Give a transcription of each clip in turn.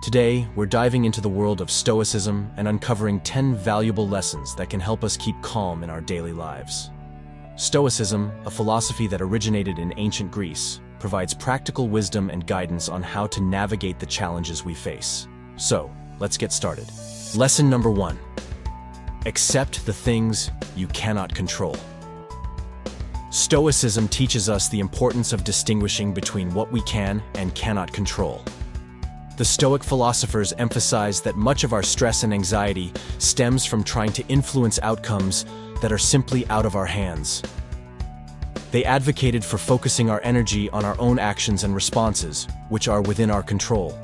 Today, we're diving into the world of Stoicism and uncovering 10 valuable lessons that can help us keep calm in our daily lives. Stoicism, a philosophy that originated in ancient Greece, provides practical wisdom and guidance on how to navigate the challenges we face. So, let's get started. Lesson number 1. Accept the things you cannot control. Stoicism teaches us the importance of distinguishing between what we can and cannot control. The Stoic philosophers emphasize that much of our stress and anxiety stems from trying to influence outcomes that are simply out of our hands. They advocated for focusing our energy on our own actions and responses, which are within our control.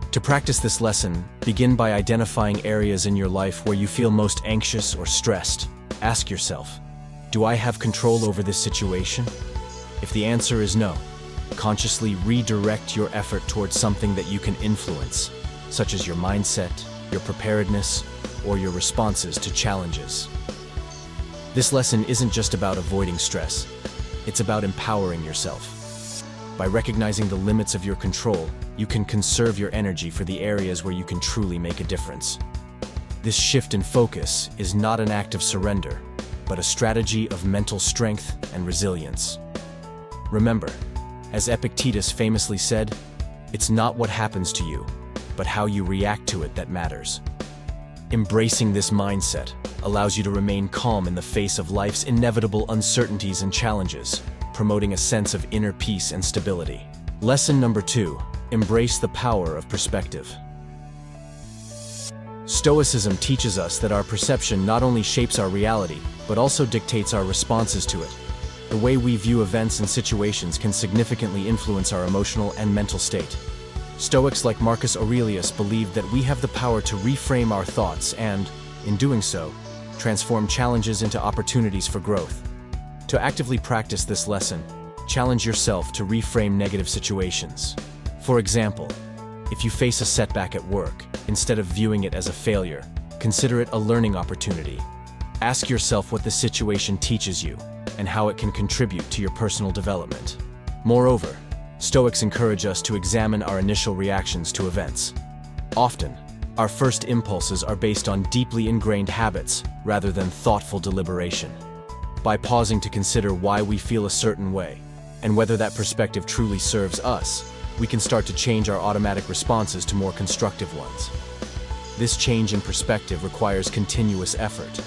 To practice this lesson, begin by identifying areas in your life where you feel most anxious or stressed. Ask yourself, do I have control over this situation? If the answer is no, consciously redirect your effort towards something that you can influence, such as your mindset, your preparedness, or your responses to challenges. This lesson isn't just about avoiding stress, it's about empowering yourself. By recognizing the limits of your control, you can conserve your energy for the areas where you can truly make a difference. This shift in focus is not an act of surrender, but a strategy of mental strength and resilience. Remember, as Epictetus famously said, it's not what happens to you, but how you react to it that matters. Embracing this mindset allows you to remain calm in the face of life's inevitable uncertainties and challenges, promoting a sense of inner peace and stability. Lesson number 2. Embrace the power of perspective. Stoicism teaches us that our perception not only shapes our reality, but also dictates our responses to it. The way we view events and situations can significantly influence our emotional and mental state. Stoics like Marcus Aurelius believed that we have the power to reframe our thoughts and, in doing so, transform challenges into opportunities for growth. To actively practice this lesson, challenge yourself to reframe negative situations. For example, if you face a setback at work, instead of viewing it as a failure, consider it a learning opportunity. Ask yourself what the situation teaches you and how it can contribute to your personal development. Moreover, Stoics encourage us to examine our initial reactions to events. Often, our first impulses are based on deeply ingrained habits rather than thoughtful deliberation. By pausing to consider why we feel a certain way and whether that perspective truly serves us, we can start to change our automatic responses to more constructive ones. This change in perspective requires continuous effort.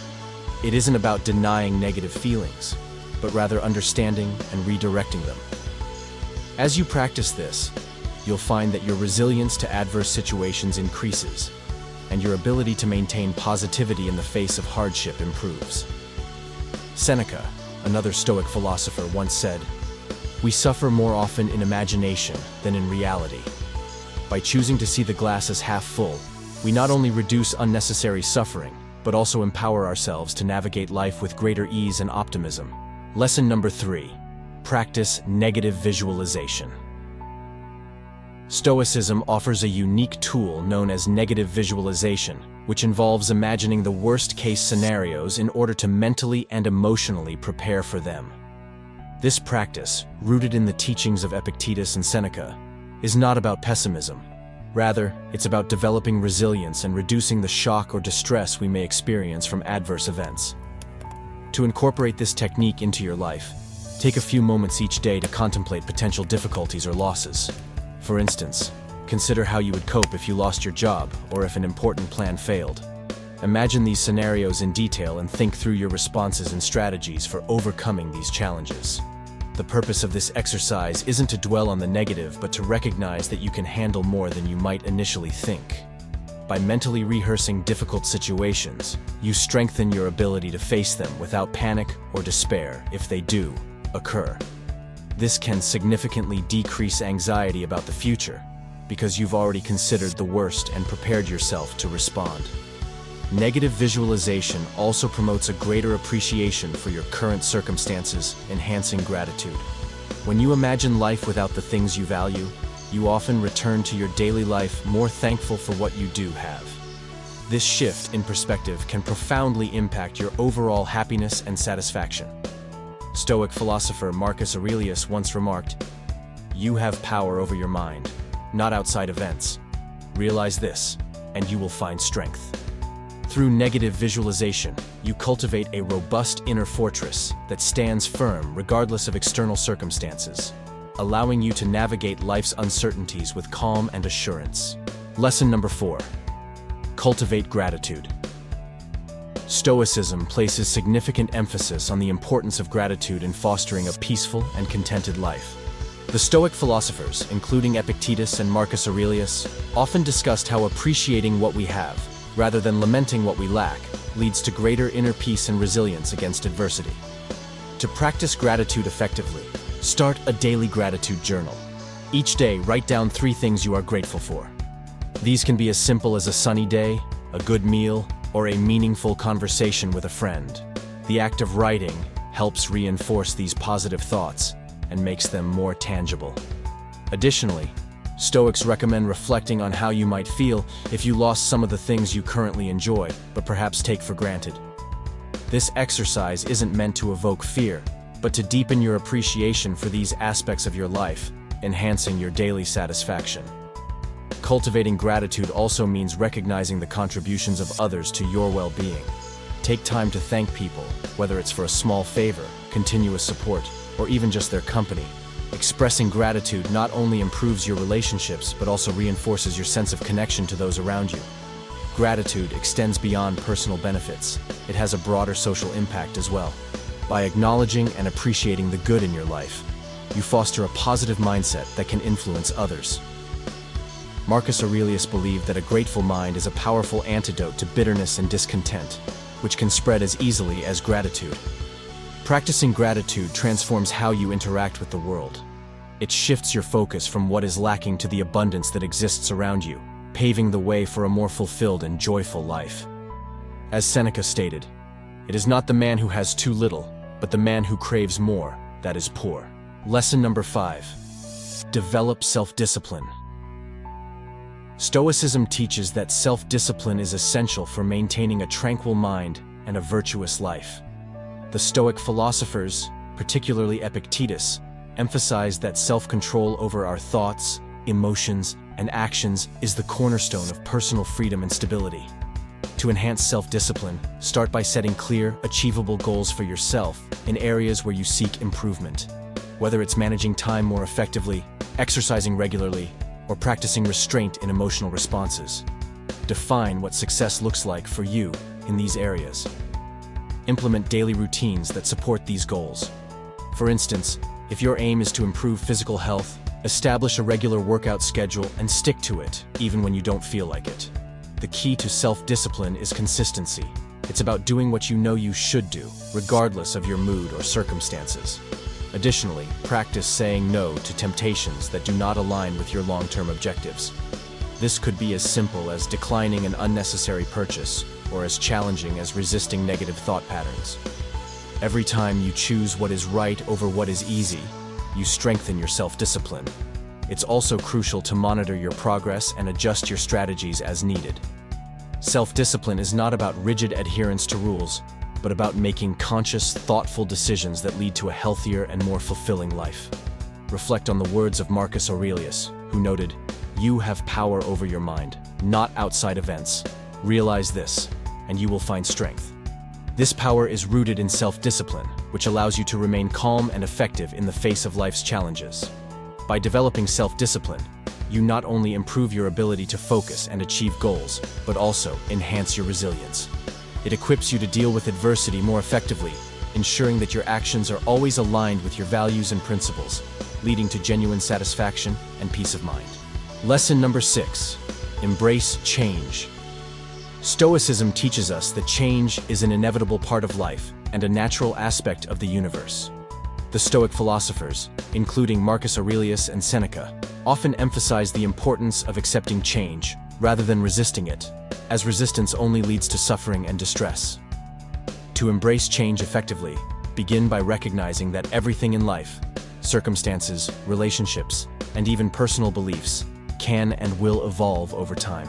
It isn't about denying negative feelings, but rather understanding and redirecting them. As you practice this, you'll find that your resilience to adverse situations increases, and your ability to maintain positivity in the face of hardship improves. Seneca, another Stoic philosopher, once said, "We suffer more often in imagination than in reality." By choosing to see the glass as half full, we not only reduce unnecessary suffering, but also empower ourselves to navigate life with greater ease and optimism. Lesson number 3. Practice negative visualization. Stoicism offers a unique tool known as negative visualization, which involves imagining the worst-case scenarios in order to mentally and emotionally prepare for them. This practice, rooted in the teachings of Epictetus and Seneca, is not about pessimism. Rather, it's about developing resilience and reducing the shock or distress we may experience from adverse events. To incorporate this technique into your life, take a few moments each day to contemplate potential difficulties or losses. For instance, consider how you would cope if you lost your job or if an important plan failed. Imagine these scenarios in detail and think through your responses and strategies for overcoming these challenges. The purpose of this exercise isn't to dwell on the negative, but to recognize that you can handle more than you might initially think. By mentally rehearsing difficult situations, you strengthen your ability to face them without panic or despair if they do occur. This can significantly decrease anxiety about the future, because you've already considered the worst and prepared yourself to respond. Negative visualization also promotes a greater appreciation for your current circumstances, enhancing gratitude. When you imagine life without the things you value, you often return to your daily life more thankful for what you do have. This shift in perspective can profoundly impact your overall happiness and satisfaction. Stoic philosopher Marcus Aurelius once remarked, "You have power over your mind, not outside events." Realize this, and you will find strength. Through negative visualization, you cultivate a robust inner fortress that stands firm regardless of external circumstances, allowing you to navigate life's uncertainties with calm and assurance. Lesson number 4. Cultivate gratitude. Stoicism places significant emphasis on the importance of gratitude in fostering a peaceful and contented life. The Stoic philosophers, including Epictetus and Marcus Aurelius, often discussed how appreciating what we have, rather than lamenting what we lack, leads to greater inner peace and resilience against adversity. To practice gratitude effectively, start a daily gratitude journal. Each day, write down 3 things you are grateful for. These can be as simple as a sunny day, a good meal, or a meaningful conversation with a friend. The act of writing helps reinforce these positive thoughts and makes them more tangible. Additionally, Stoics recommend reflecting on how you might feel if you lost some of the things you currently enjoy, but perhaps take for granted. This exercise isn't meant to evoke fear, but to deepen your appreciation for these aspects of your life, enhancing your daily satisfaction. Cultivating gratitude also means recognizing the contributions of others to your well-being. Take time to thank people, whether it's for a small favor, continuous support, or even just their company. Expressing gratitude not only improves your relationships, but also reinforces your sense of connection to those around you. Gratitude extends beyond personal benefits. It has a broader social impact as well. By acknowledging and appreciating the good in your life, you foster a positive mindset that can influence others. Marcus Aurelius believed that a grateful mind is a powerful antidote to bitterness and discontent, which can spread as easily as gratitude. Practicing gratitude transforms how you interact with the world. It shifts your focus from what is lacking to the abundance that exists around you, paving the way for a more fulfilled and joyful life. As Seneca stated, "It is not the man who has too little, but the man who craves more, that is poor." Lesson number 5. Develop self-discipline. Stoicism teaches that self-discipline is essential for maintaining a tranquil mind and a virtuous life. The Stoic philosophers, particularly Epictetus, emphasized that self-control over our thoughts, emotions, and actions is the cornerstone of personal freedom and stability. To enhance self-discipline, start by setting clear, achievable goals for yourself in areas where you seek improvement. Whether it's managing time more effectively, exercising regularly, or practicing restraint in emotional responses. Define what success looks like for you in these areas. Implement daily routines that support these goals. For instance, if your aim is to improve physical health, establish a regular workout schedule and stick to it, even when you don't feel like it. The key to self-discipline is consistency. It's about doing what you know you should do, regardless of your mood or circumstances. Additionally, practice saying no to temptations that do not align with your long-term objectives. This could be as simple as declining an unnecessary purchase, or as challenging as resisting negative thought patterns. Every time you choose what is right over what is easy, you strengthen your self-discipline. It's also crucial to monitor your progress and adjust your strategies as needed. Self-discipline is not about rigid adherence to rules, but about making conscious, thoughtful decisions that lead to a healthier and more fulfilling life. Reflect on the words of Marcus Aurelius, who noted, "You have power over your mind, not outside events. Realize this, and you will find strength." This power is rooted in self-discipline, which allows you to remain calm and effective in the face of life's challenges. By developing self-discipline, you not only improve your ability to focus and achieve goals, but also enhance your resilience. It equips you to deal with adversity more effectively, ensuring that your actions are always aligned with your values and principles, leading to genuine satisfaction and peace of mind. Lesson number 6. Embrace change. Stoicism teaches us that change is an inevitable part of life and a natural aspect of the universe. The Stoic philosophers, including Marcus Aurelius and Seneca, often emphasize the importance of accepting change rather than resisting it, as resistance only leads to suffering and distress. To embrace change effectively, begin by recognizing that everything in life, circumstances, relationships, and even personal beliefs, can and will evolve over time.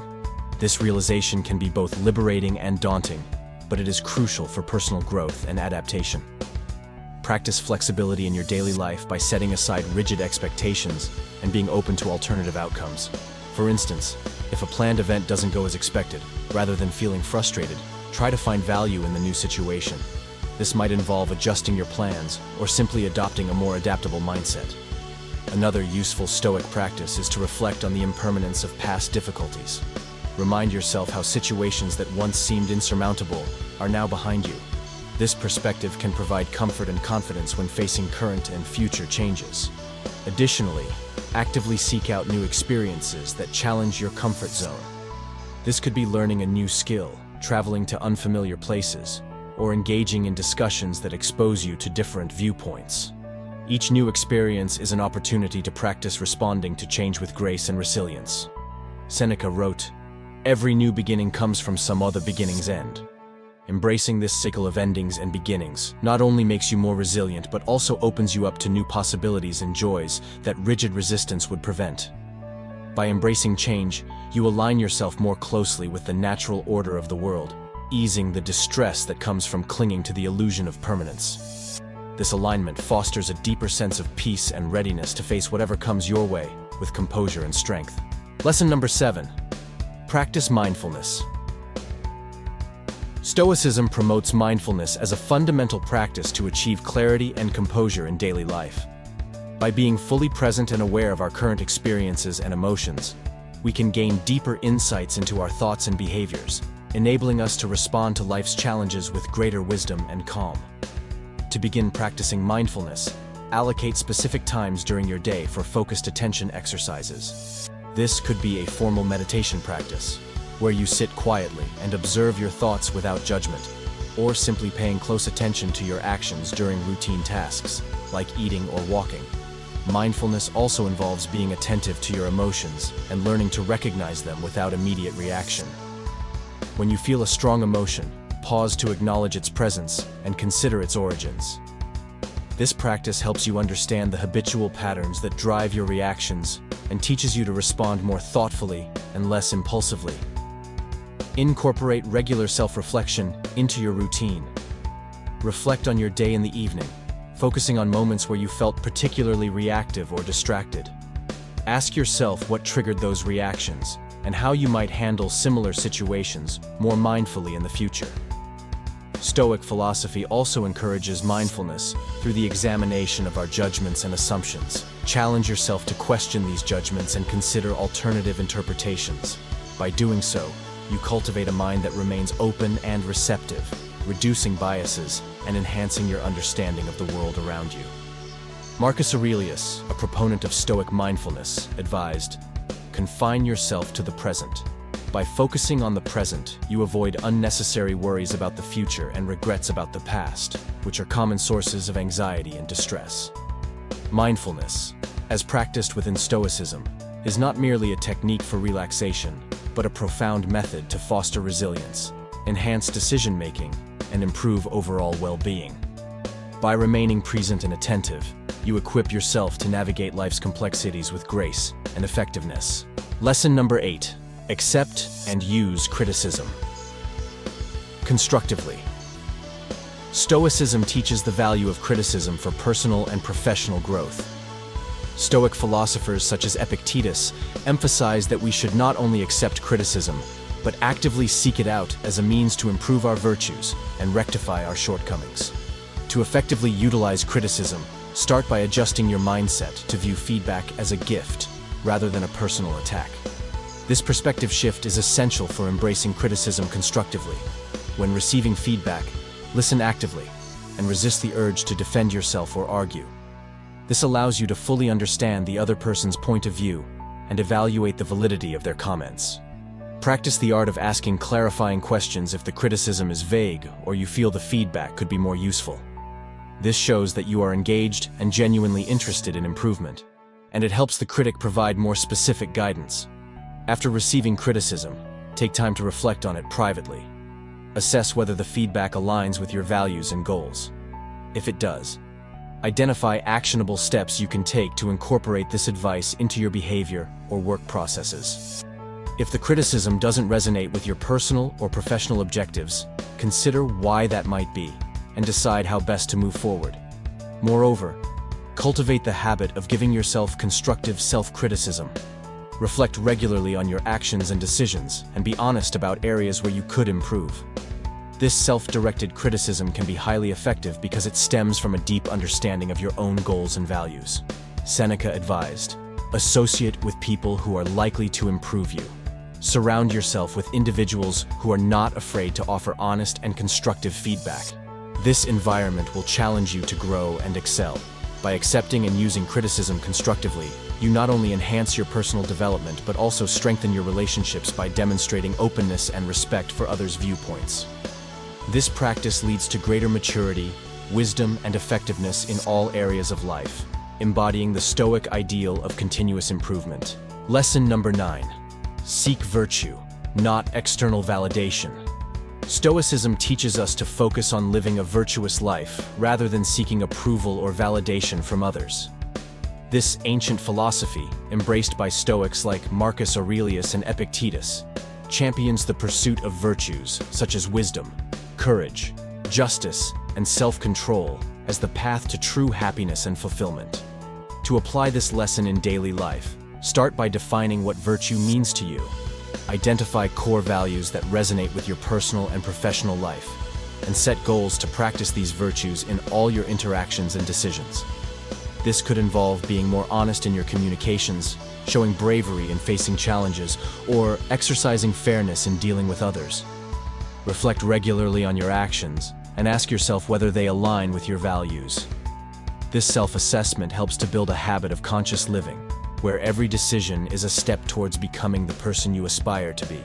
This realization can be both liberating and daunting, but it is crucial for personal growth and adaptation. Practice flexibility in your daily life by setting aside rigid expectations and being open to alternative outcomes. For instance, If a planned event doesn't go as expected, rather than feeling frustrated, try to find value in the new situation. This might involve adjusting your plans or simply adopting a more adaptable mindset. Another useful Stoic practice is to reflect on the impermanence of past difficulties. Remind yourself how situations that once seemed insurmountable are now behind you. This perspective can provide comfort and confidence when facing current and future changes. Additionally, actively seek out new experiences that challenge your comfort zone. This could be learning a new skill, traveling to unfamiliar places, or engaging in discussions that expose you to different viewpoints. Each new experience is an opportunity to practice responding to change with grace and resilience. Seneca wrote, "Every new beginning comes from some other beginning's end." Embracing this cycle of endings and beginnings not only makes you more resilient but also opens you up to new possibilities and joys that rigid resistance would prevent. By embracing change, you align yourself more closely with the natural order of the world, easing the distress that comes from clinging to the illusion of permanence. This alignment fosters a deeper sense of peace and readiness to face whatever comes your way with composure and strength. Lesson number 7. Practice mindfulness. Stoicism promotes mindfulness as a fundamental practice to achieve clarity and composure in daily life. By being fully present and aware of our current experiences and emotions, we can gain deeper insights into our thoughts and behaviors, enabling us to respond to life's challenges with greater wisdom and calm. To begin practicing mindfulness, allocate specific times during your day for focused attention exercises. This could be a formal meditation practice, where you sit quietly and observe your thoughts without judgment, or simply paying close attention to your actions during routine tasks, like eating or walking. Mindfulness also involves being attentive to your emotions and learning to recognize them without immediate reaction. When you feel a strong emotion, pause to acknowledge its presence and consider its origins. This practice helps you understand the habitual patterns that drive your reactions and teaches you to respond more thoughtfully and less impulsively. Incorporate regular self-reflection into your routine. Reflect on your day in the evening, focusing on moments where you felt particularly reactive or distracted. Ask yourself what triggered those reactions and how you might handle similar situations more mindfully in the future. Stoic philosophy also encourages mindfulness through the examination of our judgments and assumptions. Challenge yourself to question these judgments and consider alternative interpretations. By doing so, you cultivate a mind that remains open and receptive, reducing biases and enhancing your understanding of the world around you. Marcus Aurelius, a proponent of Stoic mindfulness, advised, "Confine yourself to the present. By focusing on the present, you avoid unnecessary worries about the future and regrets about the past, which are common sources of anxiety and distress." Mindfulness, as practiced within Stoicism, is not merely a technique for relaxation, but a profound method to foster resilience, enhance decision-making, and improve overall well-being. By remaining present and attentive, you equip yourself to navigate life's complexities with grace and effectiveness. Lesson number 8. Accept and use criticism constructively. Stoicism teaches the value of criticism for personal and professional growth. Stoic philosophers such as Epictetus emphasize that we should not only accept criticism, but actively seek it out as a means to improve our virtues and rectify our shortcomings. To effectively utilize criticism, start by adjusting your mindset to view feedback as a gift rather than a personal attack. This perspective shift is essential for embracing criticism constructively. When receiving feedback, listen actively and resist the urge to defend yourself or argue. This allows you to fully understand the other person's point of view and evaluate the validity of their comments. Practice the art of asking clarifying questions if the criticism is vague or you feel the feedback could be more useful. This shows that you are engaged and genuinely interested in improvement, and it helps the critic provide more specific guidance. After receiving criticism, take time to reflect on it privately. Assess whether the feedback aligns with your values and goals. If it does, identify actionable steps you can take to incorporate this advice into your behavior or work processes. If the criticism doesn't resonate with your personal or professional objectives, consider why that might be and decide how best to move forward. Moreover, cultivate the habit of giving yourself constructive self-criticism. Reflect regularly on your actions and decisions, and be honest about areas where you could improve. This self-directed criticism can be highly effective because it stems from a deep understanding of your own goals and values. Seneca advised, associate with people who are likely to improve you. Surround yourself with individuals who are not afraid to offer honest and constructive feedback. This environment will challenge you to grow and excel. By accepting and using criticism constructively, you not only enhance your personal development but also strengthen your relationships by demonstrating openness and respect for others' viewpoints. This practice leads to greater maturity, wisdom, and effectiveness in all areas of life, embodying the Stoic ideal of continuous improvement. Lesson number 9. Seek virtue, not external validation. Stoicism teaches us to focus on living a virtuous life rather than seeking approval or validation from others. This ancient philosophy, embraced by Stoics like Marcus Aurelius and Epictetus, champions the pursuit of virtues such as wisdom, courage, justice, and self-control as the path to true happiness and fulfillment. To apply this lesson in daily life, start by defining what virtue means to you. Identify core values that resonate with your personal and professional life, and set goals to practice these virtues in all your interactions and decisions. This could involve being more honest in your communications, showing bravery in facing challenges, or exercising fairness in dealing with others. Reflect regularly on your actions and ask yourself whether they align with your values. This self-assessment helps to build a habit of conscious living, where every decision is a step towards becoming the person you aspire to be.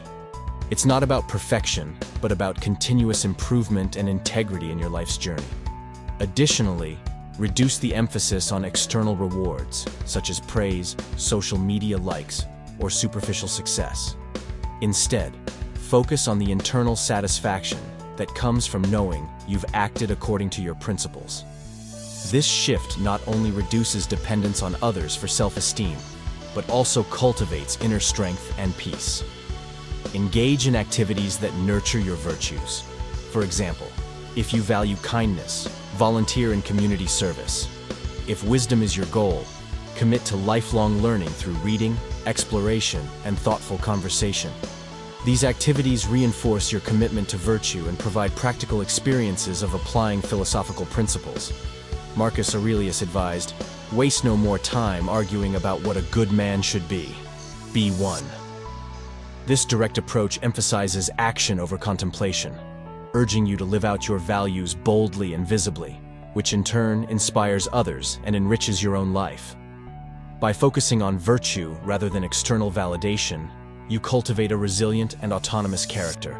It's not about perfection, but about continuous improvement and integrity in your life's journey. Additionally, reduce the emphasis on external rewards, such as praise, social media likes, or superficial success. Instead, focus on the internal satisfaction that comes from knowing you've acted according to your principles. This shift not only reduces dependence on others for self-esteem, but also cultivates inner strength and peace. Engage in activities that nurture your virtues. For example, if you value kindness, volunteer in community service. If wisdom is your goal, commit to lifelong learning through reading, exploration, and thoughtful conversation. These activities reinforce your commitment to virtue and provide practical experiences of applying philosophical principles. Marcus Aurelius advised, waste no more time arguing about what a good man should be. Be one. This direct approach emphasizes action over contemplation, urging you to live out your values boldly and visibly, which in turn inspires others and enriches your own life. By focusing on virtue rather than external validation, you cultivate a resilient and autonomous character.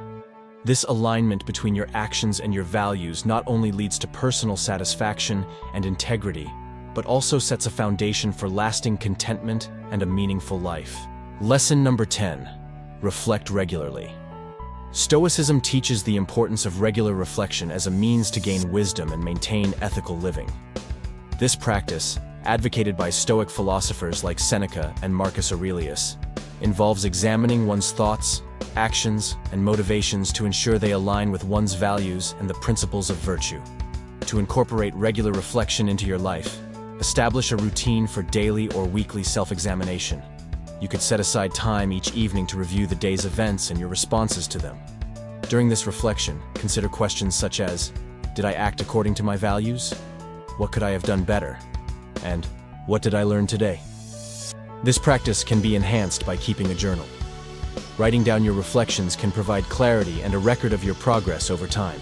This alignment between your actions and your values not only leads to personal satisfaction and integrity, but also sets a foundation for lasting contentment and a meaningful life. Lesson number 10. Reflect regularly. Stoicism teaches the importance of regular reflection as a means to gain wisdom and maintain ethical living. This practice, advocated by Stoic philosophers like Seneca and Marcus Aurelius, involves examining one's thoughts, actions, and motivations to ensure they align with one's values and the principles of virtue. To incorporate regular reflection into your life, establish a routine for daily or weekly self-examination. You could set aside time each evening to review the day's events and your responses to them. During this reflection, consider questions such as, did I act according to my values? What could I have done better? And what did I learn today? This practice can be enhanced by keeping a journal. Writing down your reflections can provide clarity and a record of your progress over time.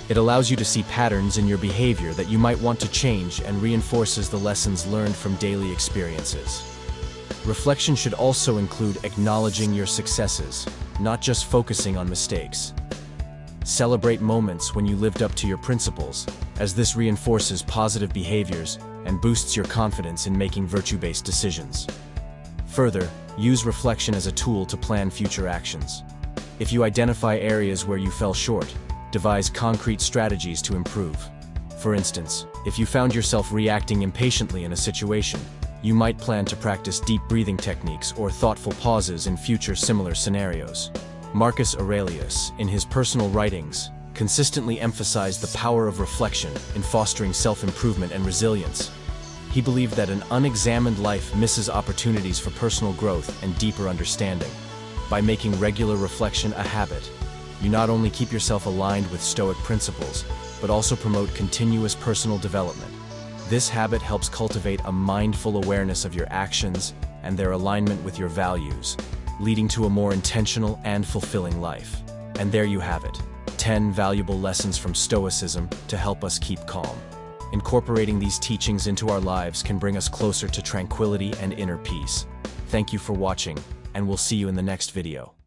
It allows you to see patterns in your behavior that you might want to change and reinforces the lessons learned from daily experiences. Reflection should also include acknowledging your successes, not just focusing on mistakes. Celebrate moments when you lived up to your principles, as this reinforces positive behaviors and boosts your confidence in making virtue-based decisions. Further, use reflection as a tool to plan future actions. If you identify areas where you fell short, devise concrete strategies to improve. For instance, if you found yourself reacting impatiently in a situation, you might plan to practice deep breathing techniques or thoughtful pauses in future similar scenarios. Marcus Aurelius, in his personal writings, consistently emphasized the power of reflection in fostering self-improvement and resilience. He believed that an unexamined life misses opportunities for personal growth and deeper understanding. By making regular reflection a habit, you not only keep yourself aligned with Stoic principles, but also promote continuous personal development. This habit helps cultivate a mindful awareness of your actions and their alignment with your values, leading to a more intentional and fulfilling life. And there you have it, 10 valuable lessons from Stoicism to help us keep calm. Incorporating these teachings into our lives can bring us closer to tranquility and inner peace. Thank you for watching, and we'll see you in the next video.